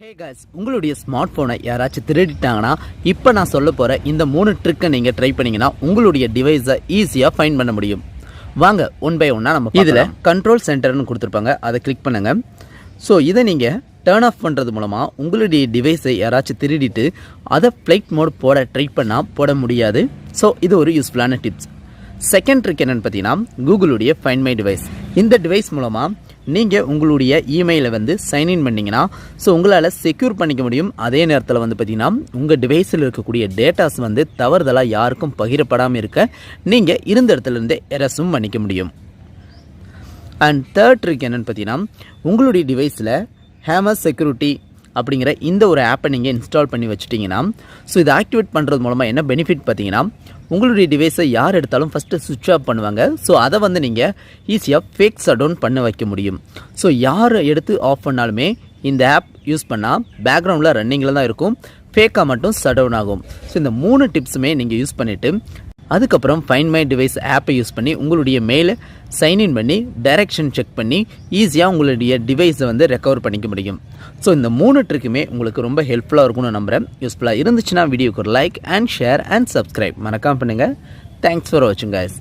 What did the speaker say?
ஹே guys, உங்களுடைய smart ஃபோனை யாராச்சும் திருடிட்டாங்கன்னா இப்போ நான் சொல்ல போகிற இந்த 3 ட்ரிக்கை நீங்கள் ட்ரை பண்ணிங்கன்னா உங்களுடைய டிவைஸை ஈஸியாக ஃபைண்ட் பண்ண முடியும். வாங்க ஒன் பை ஒன்னாக நம்ம இதில் கண்ட்ரோல் சென்டர்னு கொடுத்துருப்பாங்க, அதை கிளிக் பண்ணுங்கள். ஸோ இதை நீங்கள் டர்ன் ஆஃப் பண்ணுறது மூலமாக உங்களுடைய டிவைஸை யாராச்சும் திருடிட்டு அதை ஃப்ளைட் மோட் போட ட்ரை பண்ணால் போட முடியாது. ஸோ இது ஒரு யூஸ்ஃபுல்லான டிப்ஸ். செகண்ட் ட்ரிக் என்னென்னு பார்த்தீங்கன்னா கூகுளுடைய ஃபைண்ட் மை டிவைஸ். இந்த டிவைஸ் மூலமாக நீங்கள் உங்களுடைய இமெயிலை வந்து சைன்இன் பண்ணிங்கன்னா ஸோ உங்களால் செக்யூர் பண்ணிக்க முடியும். அதே நேரத்தில் வந்து பார்த்திங்கன்னா உங்கள் டிவைஸில் இருக்கக்கூடிய டேட்டாஸ் வந்து தவறுதலாக யாருக்கும் பகிரப்படாமல் இருக்க நீங்கள் இருந்த இடத்துலேருந்தே எரஸும் பண்ணிக்க முடியும். அண்ட் தேர்ட் ட்ரிக் என்னென்னு பார்த்தீங்கன்னா உங்களுடைய டிவைஸில் ஹேமர் செக்யூரிட்டி அப்படிங்கிற இந்த ஒரு ஆப்பை நீங்கள் இன்ஸ்டால் பண்ணி வச்சுட்டிங்கன்னா ஸோ இதை ஆக்டிவேட் பண்ணுறது மூலமாக என்ன பெனிஃபிட் பார்த்தீங்கன்னா உங்களுடைய டிவைஸை யார் எடுத்தாலும் ஃபஸ்ட்டு சுவிட்ச் ஆஃப் பண்ணுவாங்க. ஸோ அதை வந்து நீங்கள் ஈஸியாக ஃபேக் ஷட் டவுன் பண்ண வைக்க முடியும். ஸோ யார் எடுத்து ஆஃப் பண்ணாலுமே இந்த ஆப் யூஸ் பண்ணால் பேக்ரவுண்டில் ரன்னிங்கில் தான் இருக்கும், ஃபேக்காக மட்டும் ஷட் டவுன் ஆகும். ஸோ இந்த 3 டிப்ஸுமே நீங்கள் யூஸ் பண்ணிவிட்டு அதுக்கப்புறம் ஃபைண்ட் மை டிவைஸ் ஆப்பை யூஸ் பண்ணி உங்களுடைய மெயிலை சைன்இன் பண்ணி டைரெக்ஷன் செக் பண்ணி ஈஸியாக உங்களுடைய டிவைஸை வந்து ரெக்கவர் பண்ணிக்க முடியும். ஸோ இந்த 3 ட்ரிக்குமே உங்களுக்கு ரொம்ப ஹெல்ப்ஃபுல்லாக இருக்கும்னு நம்புகிறேன். யூஸ்ஃபுல்லாக இருந்துச்சுன்னா வீடியோக்கு ஒரு like and share and subscribe மறக்காம பண்ணுங்கள். தேங்க்ஸ் ஃபார் வாட்சிங் guys.